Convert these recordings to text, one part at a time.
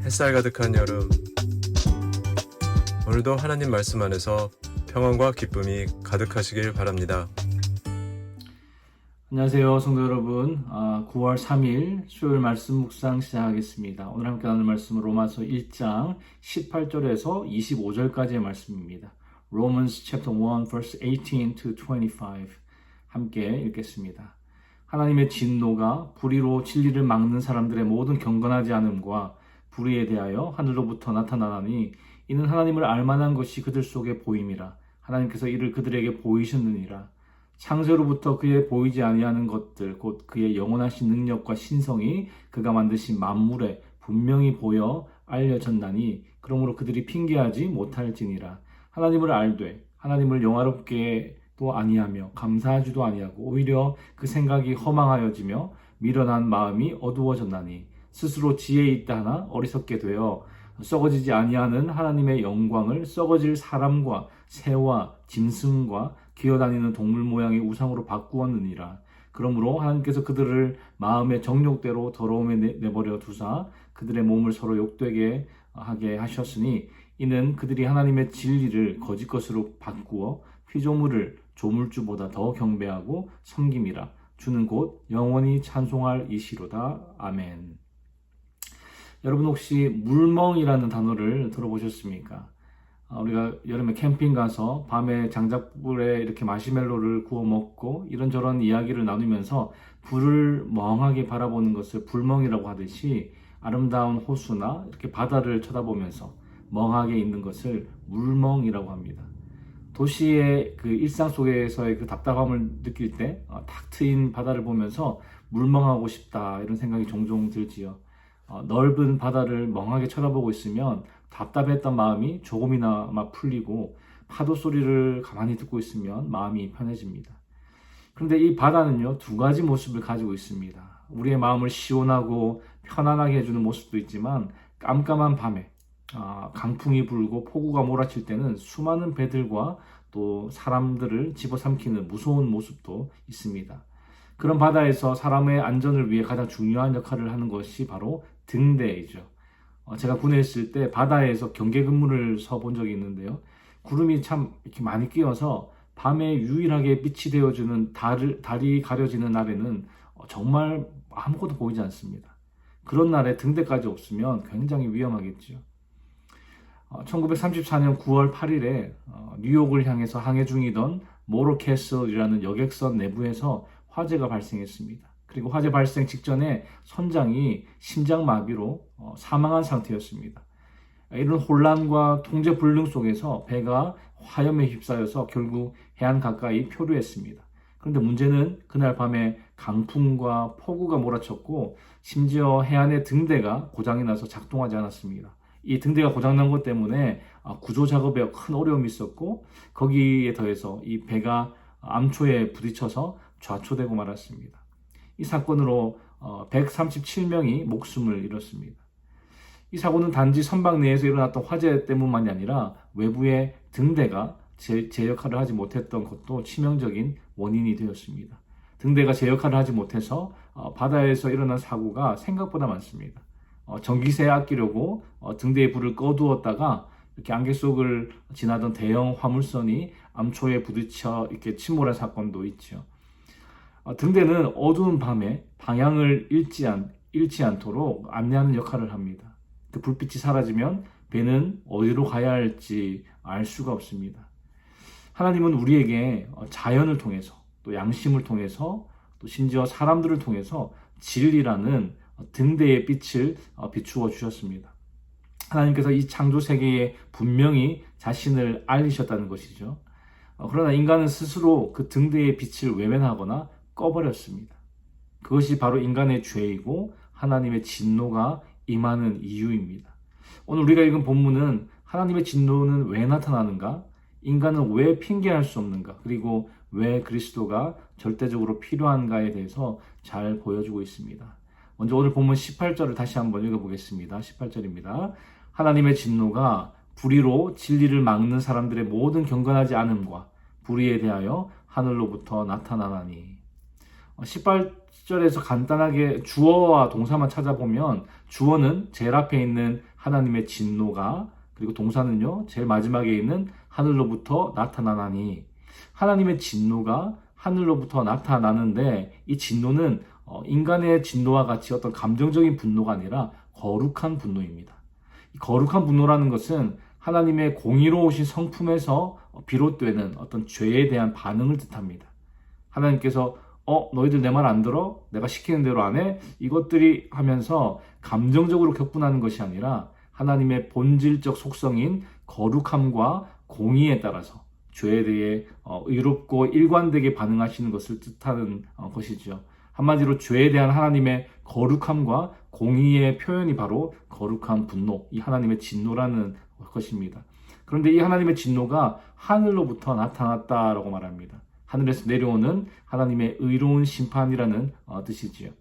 햇살 가득한 여름, 오늘도 하나님 말씀 안에서 평안과 기쁨이 가득하시길 바랍니다. 안녕하세요, 성도 여러분. 9월 3일 수요일 말씀 묵상 시작하겠습니다. 오늘 함께 나눌 말씀은 로마서 1장 18절에서 25절까지의 말씀입니다. Romans chapter 1 verse 18 to 25 함께 읽겠습니다. 하나님의 진노가 불의로 진리를 막는 사람들의 모든 경건하지 않음과 불의에 대하여 하늘로부터 나타나나니 이는 하나님을 알만한 것이 그들 속에 보임이라. 하나님께서 이를 그들에게 보이셨느니라. 창세로부터 그의 보이지 아니하는 것들 곧 그의 영원하신 능력과 신성이 그가 만드신 만물에 분명히 보여 알려졌나니 그러므로 그들이 핑계하지 못할지니라. 하나님을 알되 하나님을 영화롭게도 아니하며 감사하지도 아니하고 오히려 그 생각이 허망하여지며 미련한 마음이 어두워졌나니 스스로 지혜 있다 하나 어리석게 되어 썩어지지 아니하는 하나님의 영광을 썩어질 사람과 새와 짐승과 기어다니는 동물 모양의 우상으로 바꾸었느니라. 그러므로 하나님께서 그들을 마음의 정욕대로 더러움에 내버려 두사 그들의 몸을 서로 욕되게 하게 하셨으니 이는 그들이 하나님의 진리를 거짓 것으로 바꾸어 피조물을 조물주보다 더 경배하고 섬김이라. 주는 곧 영원히 찬송할 이시로다. 아멘. 여러분 혹시 물멍이라는 단어를 들어보셨습니까? 우리가 여름에 캠핑 가서 밤에 장작불에 이렇게 마시멜로를 구워 먹고 이런저런 이야기를 나누면서 불을 멍하게 바라보는 것을 불멍이라고 하듯이 아름다운 호수나 이렇게 바다를 쳐다보면서 멍하게 있는 것을 물멍이라고 합니다. 도시의 그 일상 속에서의 그 답답함을 느낄 때 탁 트인 바다를 보면서 물멍하고 싶다 이런 생각이 종종 들지요. 넓은 바다를 멍하게 쳐다보고 있으면 답답했던 마음이 조금이나마 풀리고 파도 소리를 가만히 듣고 있으면 마음이 편해집니다. 그런데 이 바다는요, 두 가지 모습을 가지고 있습니다. 우리의 마음을 시원하고 편안하게 해주는 모습도 있지만 깜깜한 밤에 강풍이 불고 폭우가 몰아칠 때는 수많은 배들과 또 사람들을 집어삼키는 무서운 모습도 있습니다. 그런 바다에서 사람의 안전을 위해 가장 중요한 역할을 하는 것이 바로 등대이죠. 제가 군에 있을 때 바다에서 경계 근무를 서본 적이 있는데요. 구름이 참 이렇게 많이 끼어서 밤에 유일하게 빛이 되어주는 달이 가려지는 날에는 정말 아무것도 보이지 않습니다. 그런 날에 등대까지 없으면 굉장히 위험하겠죠. 1934년 9월 8일에 뉴욕을 향해서 항해 중이던 모로캐슬이라는 여객선 내부에서 화재가 발생했습니다. 그리고 화재 발생 직전에 선장이 심장마비로 사망한 상태였습니다. 이런 혼란과 통제불능 속에서 배가 화염에 휩싸여서 결국 해안 가까이 표류했습니다. 그런데 문제는 그날 밤에 강풍과 폭우가 몰아쳤고 심지어 해안의 등대가 고장이 나서 작동하지 않았습니다. 이 등대가 고장난 것 때문에 구조 작업에 큰 어려움이 있었고 거기에 더해서 이 배가 암초에 부딪혀서 좌초되고 말았습니다. 이 사건으로 137명이 목숨을 잃었습니다. 이 사고는 단지 선박 내에서 일어났던 화재 때문만이 아니라 외부의 등대가 제 역할을 하지 못했던 것도 치명적인 원인이 되었습니다. 등대가 제 역할을 하지 못해서 바다에서 일어난 사고가 생각보다 많습니다. 전기세 아끼려고 등대의 불을 꺼두었다가 이렇게 안개 속을 지나던 대형 화물선이 암초에 부딪혀 이렇게 침몰한 사건도 있죠. 등대는 어두운 밤에 방향을 잃지 않도록 안내하는 역할을 합니다. 그 불빛이 사라지면 배는 어디로 가야 할지 알 수가 없습니다. 하나님은 우리에게 자연을 통해서 또 양심을 통해서 또 심지어 사람들을 통해서 진리라는 등대의 빛을 비추어 주셨습니다. 하나님께서 이 창조 세계에 분명히 자신을 알리셨다는 것이죠. 그러나 인간은 스스로 그 등대의 빛을 외면하거나 꺼버렸습니다. 그것이 바로 인간의 죄이고 하나님의 진노가 임하는 이유입니다. 오늘 우리가 읽은 본문은 하나님의 진노는 왜 나타나는가? 인간은 왜 핑계할 수 없는가? 그리고 왜 그리스도가 절대적으로 필요한가에 대해서 잘 보여주고 있습니다. 먼저 오늘 본문 18절을 다시 한번 읽어보겠습니다. 18절입니다. 하나님의 진노가 불의로 진리를 막는 사람들의 모든 경건하지 않음과 불의에 대하여 하늘로부터 나타나나니. 18절에서 간단하게 주어와 동사만 찾아보면 주어는 제일 앞에 있는 하나님의 진노가, 그리고 동사는요 제일 마지막에 있는 하늘로부터 나타나나니, 하나님의 진노가 하늘로부터 나타나는데 이 진노는 인간의 진노와 같이 어떤 감정적인 분노가 아니라 거룩한 분노입니다. 이 거룩한 분노라는 것은 하나님의 공의로우신 성품에서 비롯되는 어떤 죄에 대한 반응을 뜻합니다. 하나님께서 너희들 내 말 안 들어? 내가 시키는 대로 안 해? 이것들이 하면서 감정적으로 격분하는 것이 아니라 하나님의 본질적 속성인 거룩함과 공의에 따라서 죄에 대해 의롭고 일관되게 반응하시는 것을 뜻하는 것이죠. 한마디로 죄에 대한 하나님의 거룩함과 공의의 표현이 바로 거룩한 분노, 이 하나님의 진노라는 것입니다. 그런데 이 하나님의 진노가 하늘로부터 나타났다라고 말합니다. 하늘에서 내려오는 하나님의 의로운 심판이라는 뜻이지요.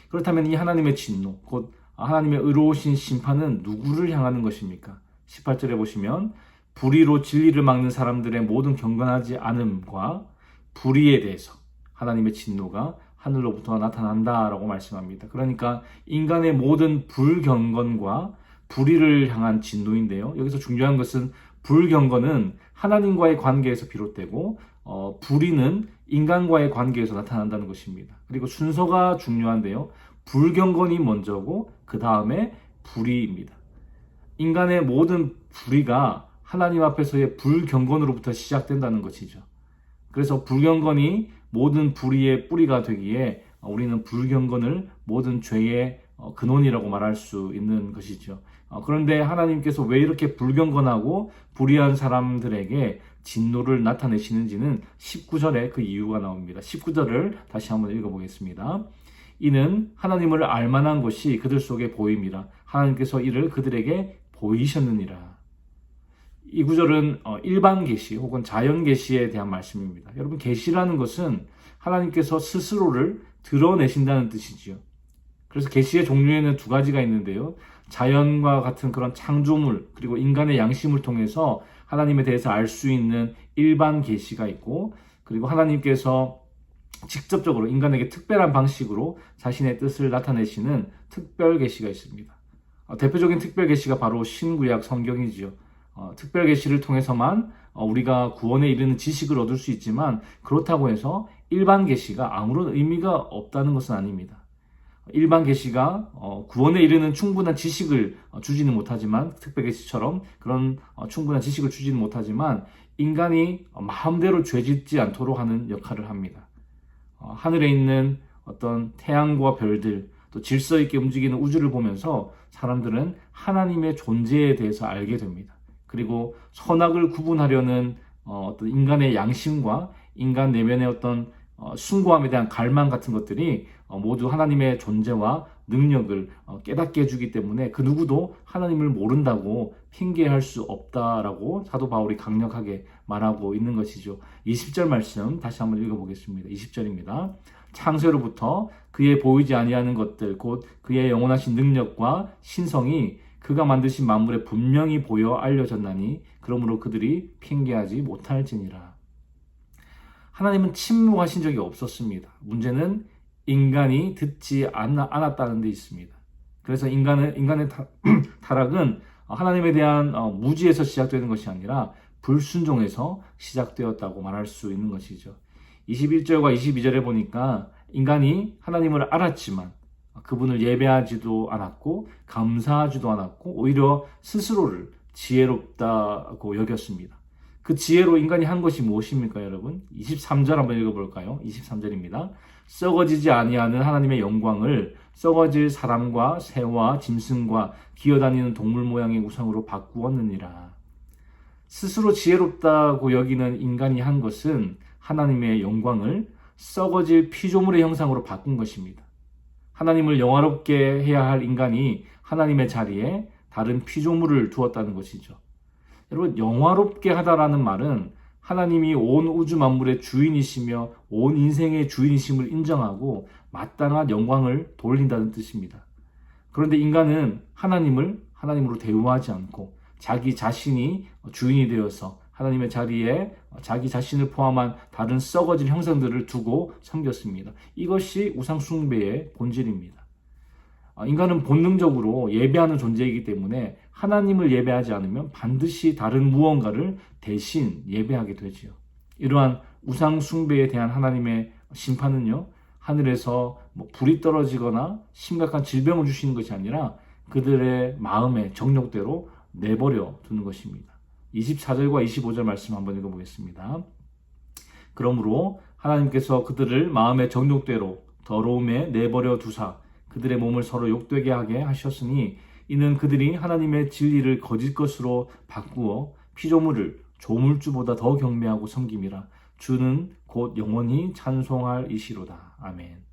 그렇다면 이 하나님의 진노, 곧 하나님의 의로우신 심판은 누구를 향하는 것입니까? 18절에 보시면 불의로 진리를 막는 사람들의 모든 경건하지 않음과 불의에 대해서 하나님의 진노가 하늘로부터 나타난다라고 말씀합니다. 그러니까 인간의 모든 불경건과 불의를 향한 진노인데요. 여기서 중요한 것은 불경건은 하나님과의 관계에서 비롯되고 불의는 인간과의 관계에서 나타난다는 것입니다. 그리고 순서가 중요한데요. 불경건이 먼저고 그 다음에 불의입니다. 인간의 모든 불의가 하나님 앞에서의 불경건으로부터 시작된다는 것이죠. 그래서 불경건이 모든 불의의 뿌리가 되기에 우리는 불경건을 모든 죄의 근원이라고 말할 수 있는 것이죠. 그런데 하나님께서 왜 이렇게 불경건하고 불의한 사람들에게 진노를 나타내시는지는 19절에 그 이유가 나옵니다. 19절을 다시 한번 읽어보겠습니다. 이는 하나님을 알만한 것이 그들 속에 보임이라. 하나님께서 이를 그들에게 보이셨느니라. 이 구절은 일반 계시 혹은 자연 계시에 대한 말씀입니다. 여러분, 계시라는 것은 하나님께서 스스로를 드러내신다는 뜻이지요. 그래서 계시의 종류에는 두 가지가 있는데요. 자연과 같은 그런 창조물, 그리고 인간의 양심을 통해서 하나님에 대해서 알 수 있는 일반 계시가 있고, 그리고 하나님께서 직접적으로 인간에게 특별한 방식으로 자신의 뜻을 나타내시는 특별 계시가 있습니다. 대표적인 특별 계시가 바로 신구약 성경이지요. 특별 계시를 통해서만 우리가 구원에 이르는 지식을 얻을 수 있지만, 그렇다고 해서 일반 계시가 아무런 의미가 없다는 것은 아닙니다. 일반 계시가 구원에 이르는 충분한 지식을 주지는 못하지만, 특별 계시처럼 그런 충분한 지식을 주지는 못하지만 인간이 마음대로 죄짓지 않도록 하는 역할을 합니다. 하늘에 있는 어떤 태양과 별들, 또 질서 있게 움직이는 우주를 보면서 사람들은 하나님의 존재에 대해서 알게 됩니다. 그리고 선악을 구분하려는 어떤 인간의 양심과 인간 내면의 어떤 숭고함에 대한 갈망 같은 것들이 모두 하나님의 존재와 능력을 깨닫게 해주기 때문에 그 누구도 하나님을 모른다고 핑계할 수 없다라고 사도 바울이 강력하게 말하고 있는 것이죠. 20절 말씀 다시 한번 읽어보겠습니다. 20절입니다. 창세로부터 그의 보이지 아니하는 것들 곧 그의 영원하신 능력과 신성이 그가 만드신 만물에 분명히 보여 알려졌나니 그러므로 그들이 핑계하지 못할지니라. 하나님은 침묵하신 적이 없었습니다. 문제는 인간이 듣지 않았다는 데 있습니다. 그래서 인간의 타락은 하나님에 대한 무지에서 시작되는 것이 아니라 불순종에서 시작되었다고 말할 수 있는 것이죠. 21절과 22절에 보니까 인간이 하나님을 알았지만 그분을 예배하지도 않았고 감사하지도 않았고 오히려 스스로를 지혜롭다고 여겼습니다. 그 지혜로 인간이 한 것이 무엇입니까, 여러분? 23절 한번 읽어볼까요? 23절입니다. 썩어지지 아니하는 하나님의 영광을 썩어질 사람과 새와 짐승과 기어다니는 동물 모양의 우상으로 바꾸었느니라. 스스로 지혜롭다고 여기는 인간이 한 것은 하나님의 영광을 썩어질 피조물의 형상으로 바꾼 것입니다. 하나님을 영화롭게 해야 할 인간이 하나님의 자리에 다른 피조물을 두었다는 것이죠. 여러분, 영화롭게 하다라는 말은 하나님이 온 우주 만물의 주인이시며 온 인생의 주인이심을 인정하고 마땅한 영광을 돌린다는 뜻입니다. 그런데 인간은 하나님을 하나님으로 대우하지 않고 자기 자신이 주인이 되어서 하나님의 자리에 자기 자신을 포함한 다른 썩어질 형상들을 두고 섬겼습니다. 이것이 우상 숭배의 본질입니다. 인간은 본능적으로 예배하는 존재이기 때문에 하나님을 예배하지 않으면 반드시 다른 무언가를 대신 예배하게 되지요. 이러한 우상 숭배에 대한 하나님의 심판은요, 하늘에서 불이 떨어지거나 심각한 질병을 주시는 것이 아니라 그들의 마음의 정욕대로 내버려 두는 것입니다. 24절과 25절 말씀 한번 읽어보겠습니다. 그러므로 하나님께서 그들을 마음의 정욕대로 더러움에 내버려 두사 그들의 몸을 서로 욕되게 하게 하셨으니 이는 그들이 하나님의 진리를 거짓 것으로 바꾸어 피조물을 조물주보다 더 경배하고 섬김이라. 주는 곧 영원히 찬송할 이시로다. 아멘.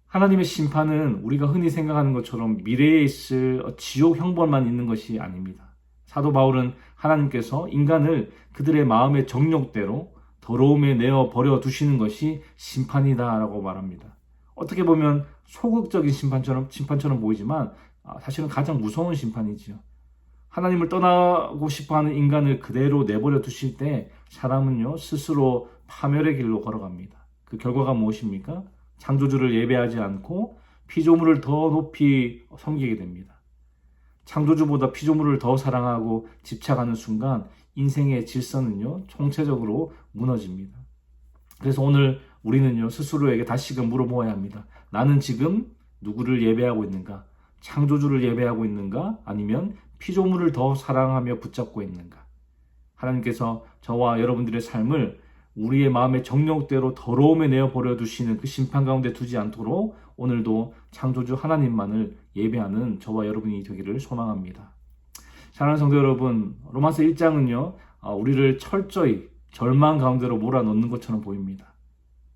하나님의 심판은 우리가 흔히 생각하는 것처럼 미래에 있을 지옥 형벌만 있는 것이 아닙니다. 사도 바울은 하나님께서 인간을 그들의 마음의 정욕대로 더러움에 내어 버려 두시는 것이 심판이다라고 말합니다. 어떻게 보면 소극적인 심판처럼 보이지만 사실은 가장 무서운 심판이지요. 하나님을 떠나고 싶어하는 인간을 그대로 내버려 두실 때 사람은요 스스로 파멸의 길로 걸어갑니다. 그 결과가 무엇입니까? 창조주를 예배하지 않고 피조물을 더 높이 섬기게 됩니다. 창조주보다 피조물을 더 사랑하고 집착하는 순간 인생의 질서는요 총체적으로 무너집니다. 그래서 오늘 우리는요 스스로에게 다시금 물어보아야 합니다. 나는 지금 누구를 예배하고 있는가? 창조주를 예배하고 있는가? 아니면 피조물을 더 사랑하며 붙잡고 있는가? 하나님께서 저와 여러분들의 삶을 우리의 마음의 정욕대로 더러움에 내어 버려 두시는 그 심판 가운데 두지 않도록 오늘도 창조주 하나님만을 예배하는 저와 여러분이 되기를 소망합니다. 사랑하는 성도 여러분, 로마서 1장은요 우리를 철저히 절망 가운데로 몰아넣는 것처럼 보입니다.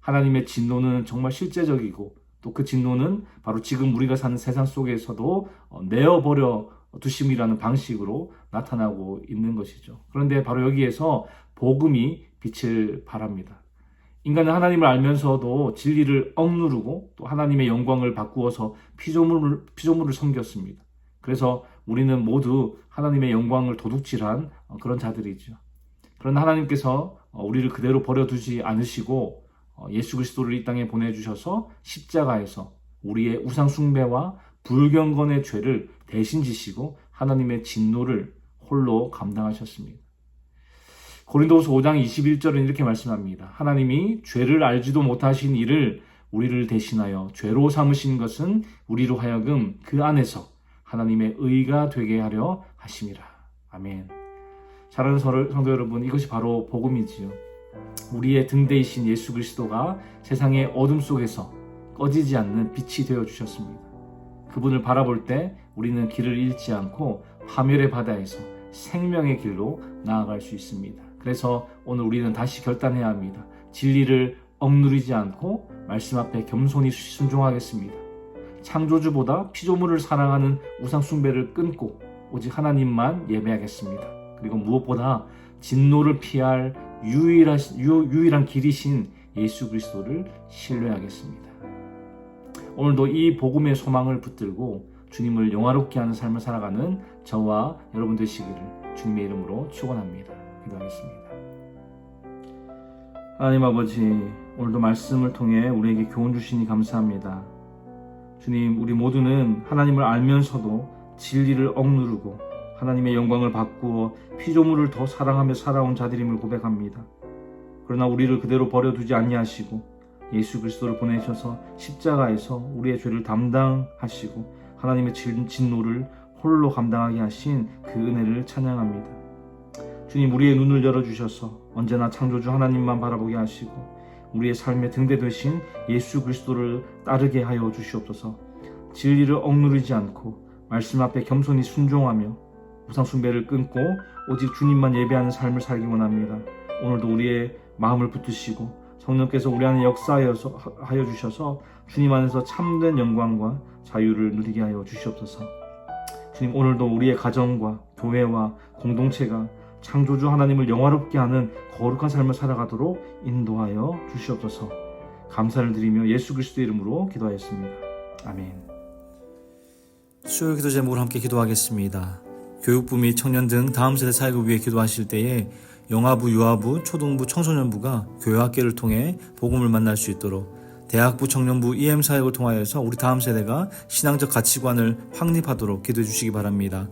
하나님의 진노는 정말 실제적이고 또 그 진노는 바로 지금 우리가 사는 세상 속에서도 내어버려 두심이라는 방식으로 나타나고 있는 것이죠. 그런데 바로 여기에서 복음이 빛을 발합니다. 인간은 하나님을 알면서도 진리를 억누르고 또 하나님의 영광을 바꾸어서 피조물을 섬겼습니다. 그래서 우리는 모두 하나님의 영광을 도둑질한 그런 자들이죠. 그러나 하나님께서 우리를 그대로 버려두지 않으시고 예수 그리스도를 이 땅에 보내주셔서 십자가에서 우리의 우상 숭배와 불경건의 죄를 대신 지시고 하나님의 진노를 홀로 감당하셨습니다. 고린도후서 5장 21절은 이렇게 말씀합니다. 하나님이 죄를 알지도 못하신 이를 우리를 대신하여 죄로 삼으신 것은 우리로 하여금 그 안에서 하나님의 의가 되게 하려 하심이라. 아멘. 사랑하는 성도 여러분, 이것이 바로 복음이지요. 우리의 등대이신 예수 그리스도가 세상의 어둠 속에서 꺼지지 않는 빛이 되어주셨습니다. 그분을 바라볼 때 우리는 길을 잃지 않고 파멸의 바다에서 생명의 길로 나아갈 수 있습니다. 그래서 오늘 우리는 다시 결단해야 합니다. 진리를 억누르지 않고 말씀 앞에 겸손히 순종하겠습니다. 창조주보다 피조물을 사랑하는 우상 숭배를 끊고 오직 하나님만 예배하겠습니다. 그리고 무엇보다 진노를 피할 유일한 길이신 예수 그리스도를 신뢰하겠습니다. 오늘도 이 복음의 소망을 붙들고 주님을 영화롭게 하는 삶을 살아가는 저와 여러분 되시기를 주님의 이름으로 축원합니다. 기도하겠습니다. 하나님 아버지, 오늘도 말씀을 통해 우리에게 교훈 주시니 감사합니다. 주님, 우리 모두는 하나님을 알면서도 진리를 억누르고 하나님의 영광을 바꾸어 피조물을 더 사랑하며 살아온 자들임을 고백합니다. 그러나 우리를 그대로 버려두지 아니하시고 예수 그리스도를 보내셔서 십자가에서 우리의 죄를 담당하시고 하나님의 진노를 홀로 감당하게 하신 그 은혜를 찬양합니다. 주님, 우리의 눈을 열어주셔서 언제나 창조주 하나님만 바라보게 하시고 우리의 삶의 등대 되신 예수 그리스도를 따르게 하여 주시옵소서. 진리를 억누르지 않고 말씀 앞에 겸손히 순종하며 우상 숭배를 끊고 오직 주님만 예배하는 삶을 살기 원합니다. 오늘도 우리의 마음을 붙드시고 성령께서 우리 안에 역사하여 주셔서 주님 안에서 참된 영광과 자유를 누리게 하여 주시옵소서. 주님, 오늘도 우리의 가정과 교회와 공동체가 창조주 하나님을 영화롭게 하는 거룩한 삶을 살아가도록 인도하여 주시옵소서. 감사를 드리며 예수 그리스도의 이름으로 기도하였습니다. 아멘. 수요일 기도 제목을 함께 기도하겠습니다. 교육부 및 청년 등 다음 세대 사역을 위해 기도하실 때에 영아부, 유아부, 초등부, 청소년부가 교회학교를 통해 복음을 만날 수 있도록 대학부, 청년부, EM 사역을 통하여서 우리 다음 세대가 신앙적 가치관을 확립하도록 기도해 주시기 바랍니다.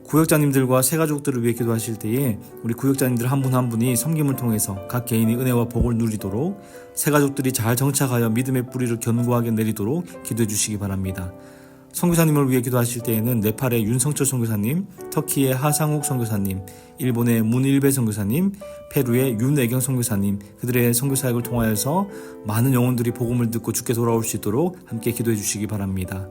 구역장님들과 새가족들을 위해 기도하실 때에 우리 구역장님들 한 분 한 분이 섬김을 통해서 각 개인이 은혜와 복을 누리도록 새가족들이 잘 정착하여 믿음의 뿌리를 견고하게 내리도록 기도해 주시기 바랍니다. 선교사님을 위해 기도하실 때에는 네팔의 윤성철 선교사님, 터키의 하상욱 선교사님, 일본의 문일배 선교사님, 페루의 윤애경 선교사님, 그들의 선교사역을 통하여서 많은 영혼들이 복음을 듣고 주께 돌아올 수 있도록 함께 기도해 주시기 바랍니다.